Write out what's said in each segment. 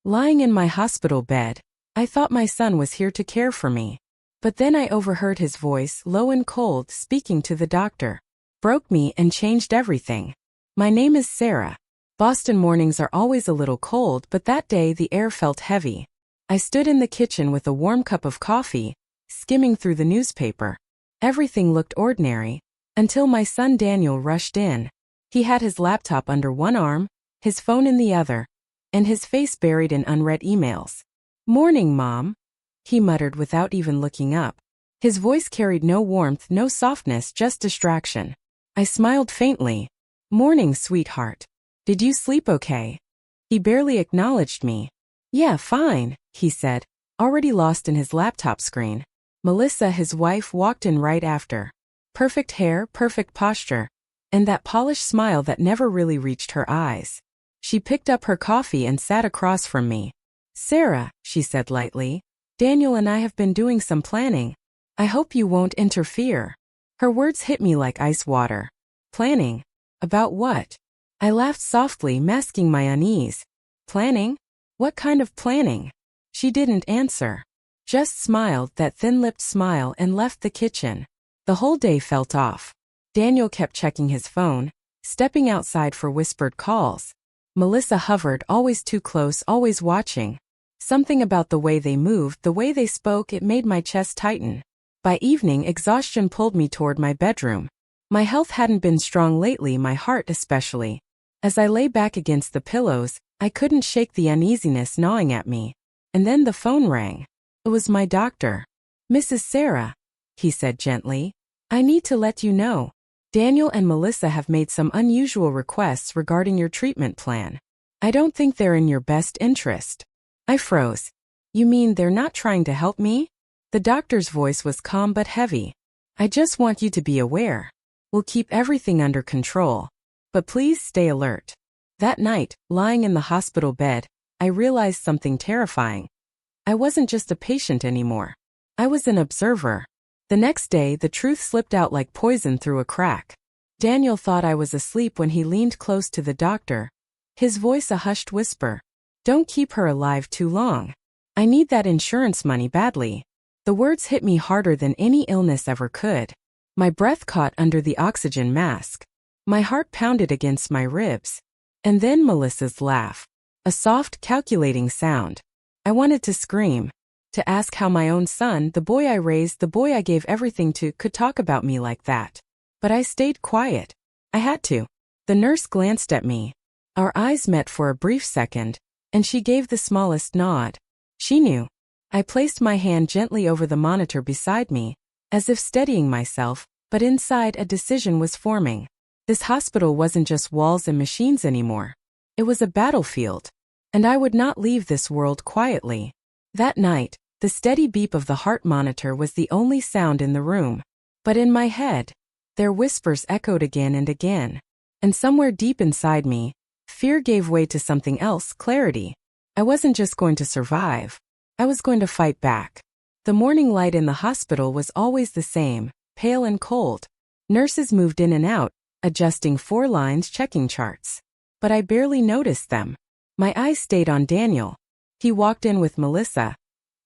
Lying in my hospital bed, I thought my son was here to care for me. But then I overheard his voice, low and cold, speaking to the doctor. Broke me and changed everything. My name is Sarah. Boston mornings are always a little cold, but that day the air felt heavy. I stood in the kitchen with a warm cup of coffee, skimming through the newspaper. Everything looked ordinary, until my son Daniel rushed in. He had his laptop under one arm, his phone in the other, and his face buried in unread emails. "Morning, Mom," he muttered without even looking up. His voice carried no warmth, no softness, just distraction. I smiled faintly. "Morning, sweetheart. Did you sleep okay?" He barely acknowledged me. "Yeah, fine," he said, already lost in his laptop screen. Melissa, his wife, walked in right after. Perfect hair, perfect posture, and that polished smile that never really reached her eyes. She picked up her coffee and sat across from me. "Sarah," she said lightly, "Daniel and I have been doing some planning. I hope you won't interfere." Her words hit me like ice water. "Planning? About what?" I laughed softly, masking my unease. "Planning? What kind of planning?" She didn't answer. Just smiled, that thin-lipped smile, and left the kitchen. The whole day felt off. Daniel kept checking his phone, stepping outside for whispered calls. Melissa hovered, always too close, always watching. Something about the way they moved, the way they spoke, it made my chest tighten. By evening, exhaustion pulled me toward my bedroom. My health hadn't been strong lately, my heart especially. As I lay back against the pillows, I couldn't shake the uneasiness gnawing at me. And then the phone rang. It was my doctor. "Mrs. Sarah," he said gently, "I need to let you know. Daniel and Melissa have made some unusual requests regarding your treatment plan. I don't think they're in your best interest." I froze. "You mean they're not trying to help me?" The doctor's voice was calm but heavy. "I just want you to be aware. We'll keep everything under control. But please stay alert." That night, lying in the hospital bed, I realized something terrifying. I wasn't just a patient anymore. I was an observer. The next day, the truth slipped out like poison through a crack. Daniel thought I was asleep when he leaned close to the doctor, his voice a hushed whisper. "Don't keep her alive too long. I need that insurance money badly." The words hit me harder than any illness ever could. My breath caught under the oxygen mask. My heart pounded against my ribs. And then Melissa's laugh. A soft, calculating sound. I wanted to scream. To ask how my own son, the boy I raised, the boy I gave everything to, could talk about me like that. But I stayed quiet. I had to. The nurse glanced at me. Our eyes met for a brief second, and she gave the smallest nod. She knew. I placed my hand gently over the monitor beside me, as if steadying myself, but inside a decision was forming. This hospital wasn't just walls and machines anymore. It was a battlefield. And I would not leave this world quietly. That night, the steady beep of the heart monitor was the only sound in the room. But in my head, their whispers echoed again and again. And somewhere deep inside me, fear gave way to something else, clarity. I wasn't just going to survive. I was going to fight back. The morning light in the hospital was always the same, pale and cold. Nurses moved in and out, adjusting 4 lines, checking charts. But I barely noticed them. My eyes stayed on Daniel. He walked in with Melissa.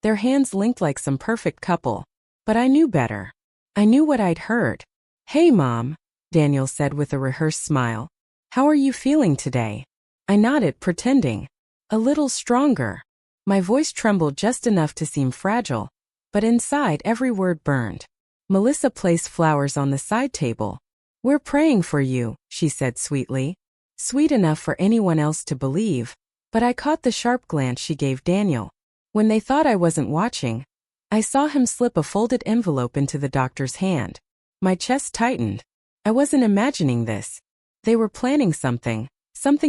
Their hands linked like some perfect couple. But I knew better. I knew what I'd heard. "Hey, Mom," Daniel said with a rehearsed smile. "How are you feeling today?" I nodded, pretending. A little stronger. My voice trembled just enough to seem fragile. But inside, every word burned. Melissa placed flowers on the side table. "We're praying for you," she said sweetly. Sweet enough for anyone else to believe. But I caught the sharp glance she gave Daniel. When they thought I wasn't watching, I saw him slip a folded envelope into the doctor's hand. My chest tightened. I wasn't imagining this. They were planning something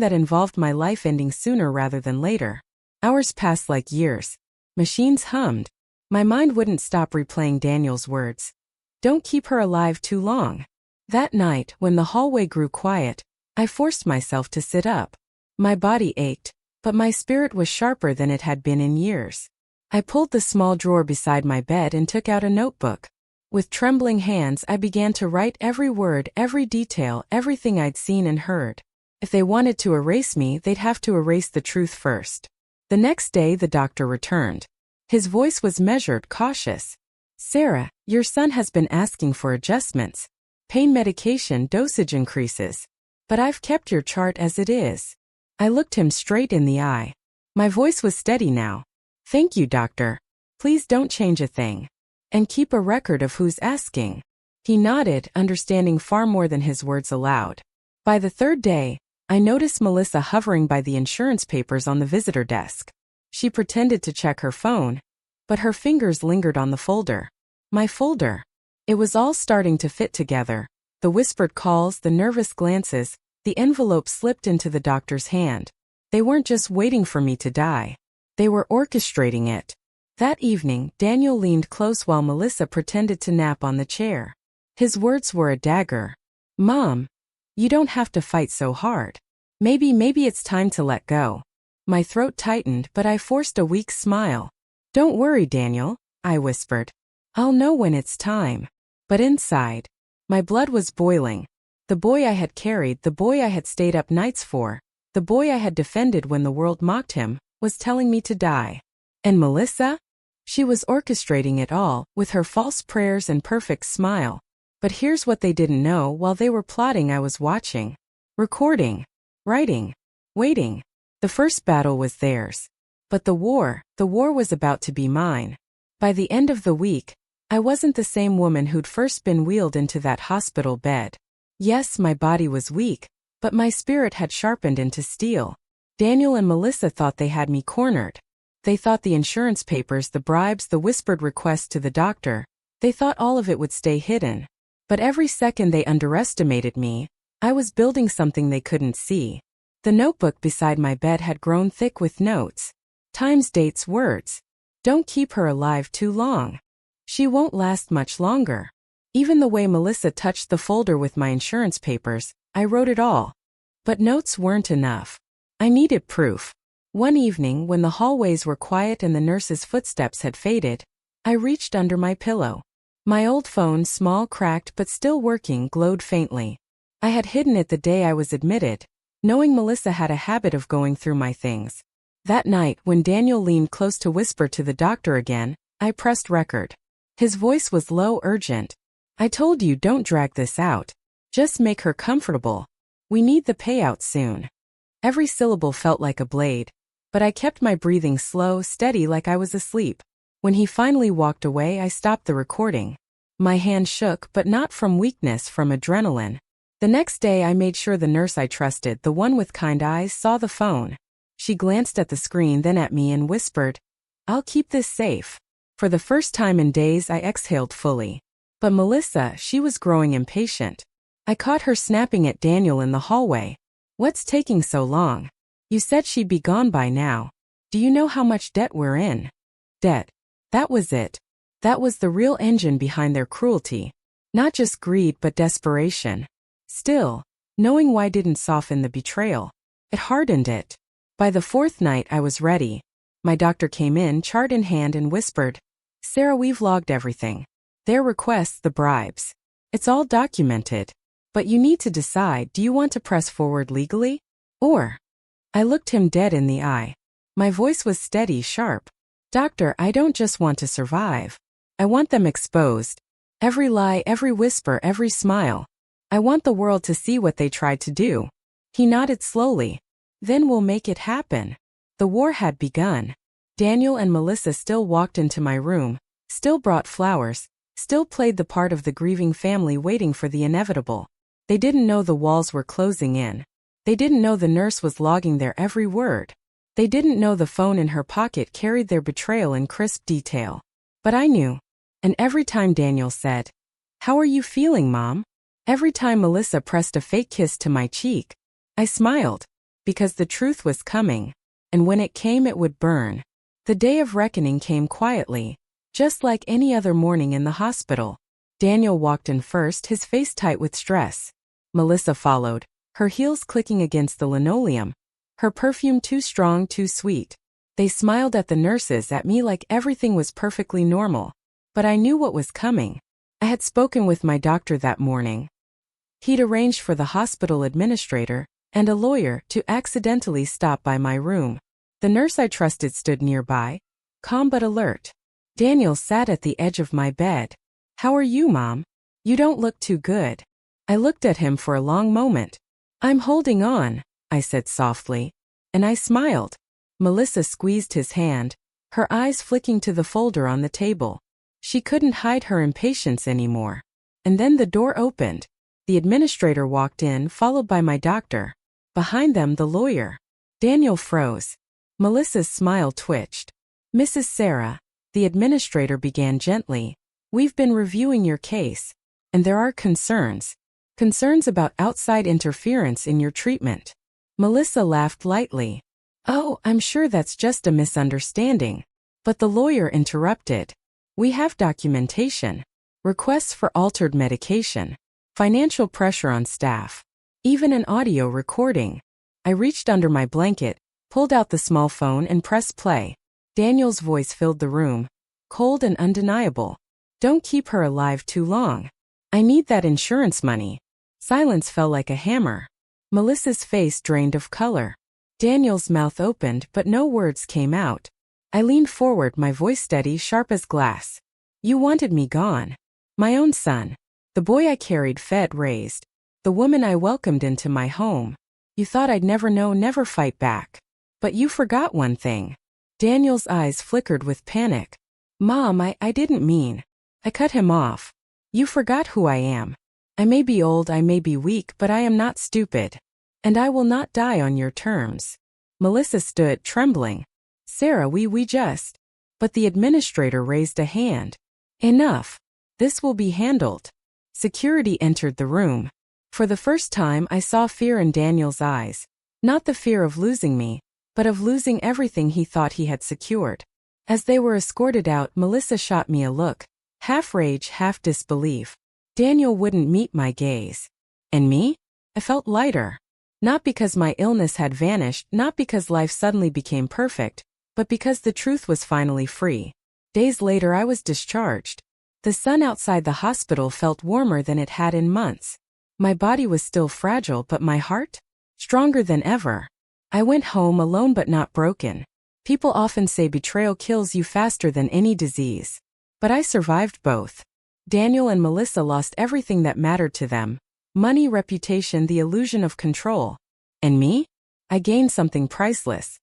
that involved my life ending sooner rather than later. Hours passed like years. Machines hummed. My mind wouldn't stop replaying Daniel's words. "Don't keep her alive too long." That night, when the hallway grew quiet, I forced myself to sit up. My body ached, but my spirit was sharper than it had been in years. I pulled the small drawer beside my bed and took out a notebook. With trembling hands, I began to write every word, every detail, everything I'd seen and heard. If they wanted to erase me, they'd have to erase the truth first. The next day the doctor returned. His voice was measured, cautious. "Sarah, your son has been asking for adjustments. Pain medication dosage increases. But I've kept your chart as it is." I looked him straight in the eye. My voice was steady now. "Thank you, doctor. Please don't change a thing. And keep a record of who's asking." He nodded, understanding far more than his words allowed. By the third day, I noticed Melissa hovering by the insurance papers on the visitor desk. She pretended to check her phone, but her fingers lingered on the folder. My folder. It was all starting to fit together. The whispered calls, the nervous glances, the envelope slipped into the doctor's hand. They weren't just waiting for me to die. They were orchestrating it. That evening, Daniel leaned close while Melissa pretended to nap on the chair. His words were a dagger. "Mom, you don't have to fight so hard. Maybe it's time to let go." My throat tightened, but I forced a weak smile. "Don't worry, Daniel," I whispered. "I'll know when it's time." But inside, my blood was boiling. The boy I had carried, the boy I had stayed up nights for, the boy I had defended when the world mocked him, was telling me to die. And Melissa? She was orchestrating it all, with her false prayers and perfect smile. But here's what they didn't know: while they were plotting, I was watching, recording, writing, waiting. The first battle was theirs. But the war was about to be mine. By the end of the week, I wasn't the same woman who'd first been wheeled into that hospital bed. Yes, my body was weak, but my spirit had sharpened into steel. Daniel and Melissa thought they had me cornered. They thought the insurance papers, the bribes, the whispered requests to the doctor, they thought all of it would stay hidden. But every second they underestimated me. I was building something they couldn't see. The notebook beside my bed had grown thick with notes. Times, dates, words. Don't keep her alive too long. She won't last much longer. Even the way Melissa touched the folder with my insurance papers, I wrote it all. But notes weren't enough. I needed proof. One evening, when the hallways were quiet and the nurse's footsteps had faded, I reached under my pillow. My old phone, small, cracked but still working, glowed faintly. I had hidden it the day I was admitted, knowing Melissa had a habit of going through my things. That night, when Daniel leaned close to whisper to the doctor again, I pressed record. His voice was low, urgent. "I told you, don't drag this out. Just make her comfortable. We need the payout soon." Every syllable felt like a blade, but I kept my breathing slow, steady, like I was asleep. When he finally walked away, I stopped the recording. My hand shook, but not from weakness, from adrenaline. The next day I made sure the nurse I trusted, the one with kind eyes, saw the phone. She glanced at the screen, then at me, and whispered, "I'll keep this safe." For the first time in days I exhaled fully. But Melissa, she was growing impatient. I caught her snapping at Daniel in the hallway. "What's taking so long? You said she'd be gone by now. Do you know how much debt we're in?" Debt. That was it. That was the real engine behind their cruelty. Not just greed but desperation. Still, knowing why didn't soften the betrayal. It hardened it. By the fourth night I was ready. My doctor came in, chart in hand, and whispered, "Sarah, we've logged everything. Their requests, the bribes. It's all documented. But you need to decide, do you want to press forward legally? Or?" I looked him dead in the eye. My voice was steady, sharp. "Doctor, I don't just want to survive. I want them exposed. Every lie, every whisper, every smile. I want the world to see what they tried to do." He nodded slowly. "Then we'll make it happen." The war had begun. Daniel and Melissa still walked into my room, still brought flowers, still played the part of the grieving family waiting for the inevitable. They didn't know the walls were closing in. They didn't know the nurse was logging their every word. They didn't know the phone in her pocket carried their betrayal in crisp detail. But I knew. And every time Daniel said, "How are you feeling, Mom?" Every time Melissa pressed a fake kiss to my cheek, I smiled. Because the truth was coming. And when it came, it would burn. The day of reckoning came quietly, just like any other morning in the hospital. Daniel walked in first, his face tight with stress. Melissa followed, her heels clicking against the linoleum. Her perfume too strong, too sweet. They smiled at the nurses, at me, like everything was perfectly normal. But I knew what was coming. I had spoken with my doctor that morning. He'd arranged for the hospital administrator and a lawyer to accidentally stop by my room. The nurse I trusted stood nearby, calm but alert. Daniel sat at the edge of my bed. "How are you, Mom? You don't look too good." I looked at him for a long moment. "I'm holding on," I said softly. And I smiled. Melissa squeezed his hand, her eyes flicking to the folder on the table. She couldn't hide her impatience anymore. And then the door opened. The administrator walked in, followed by my doctor. Behind them, the lawyer. Daniel froze. Melissa's smile twitched. "Mrs. Sarah," the administrator began gently, "we've been reviewing your case, and there are concerns. Concerns about outside interference in your treatment." Melissa laughed lightly. "Oh, I'm sure that's just a misunderstanding." But the lawyer interrupted. "We have documentation, requests for altered medication, financial pressure on staff, even an audio recording." I reached under my blanket, pulled out the small phone and pressed play. Daniel's voice filled the room, cold and undeniable. "Don't keep her alive too long. I need that insurance money." Silence fell like a hammer. Melissa's face drained of color. Daniel's mouth opened, but no words came out. I leaned forward, my voice steady, sharp as glass. "You wanted me gone. My own son. The boy I carried, fed, raised. The woman I welcomed into my home. You thought I'd never know, never fight back. But you forgot one thing." Daniel's eyes flickered with panic. "Mom, I didn't mean." I cut him off. "You forgot who I am. I may be old, I may be weak, but I am not stupid. And I will not die on your terms." Melissa stood, trembling. "Sarah, we just..." But the administrator raised a hand. "Enough. This will be handled." Security entered the room. For the first time, I saw fear in Daniel's eyes. Not the fear of losing me, but of losing everything he thought he had secured. As they were escorted out, Melissa shot me a look, half rage, half disbelief. Daniel wouldn't meet my gaze. And me? I felt lighter. Not because my illness had vanished, not because life suddenly became perfect, but because the truth was finally free. Days later, I was discharged. The sun outside the hospital felt warmer than it had in months. My body was still fragile, but my heart? Stronger than ever. I went home alone but not broken. People often say betrayal kills you faster than any disease. But I survived both. Daniel and Melissa lost everything that mattered to them. Money, reputation, the illusion of control. And me? I gained something priceless.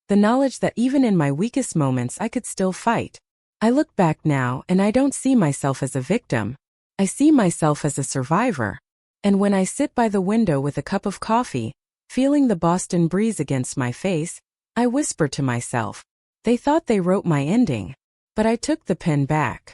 The knowledge that even in my weakest moments I could still fight. I look back now and I don't see myself as a victim. I see myself as a survivor. And when I sit by the window with a cup of coffee, feeling the Boston breeze against my face, I whisper to myself, they thought they wrote my ending. But I took the pen back.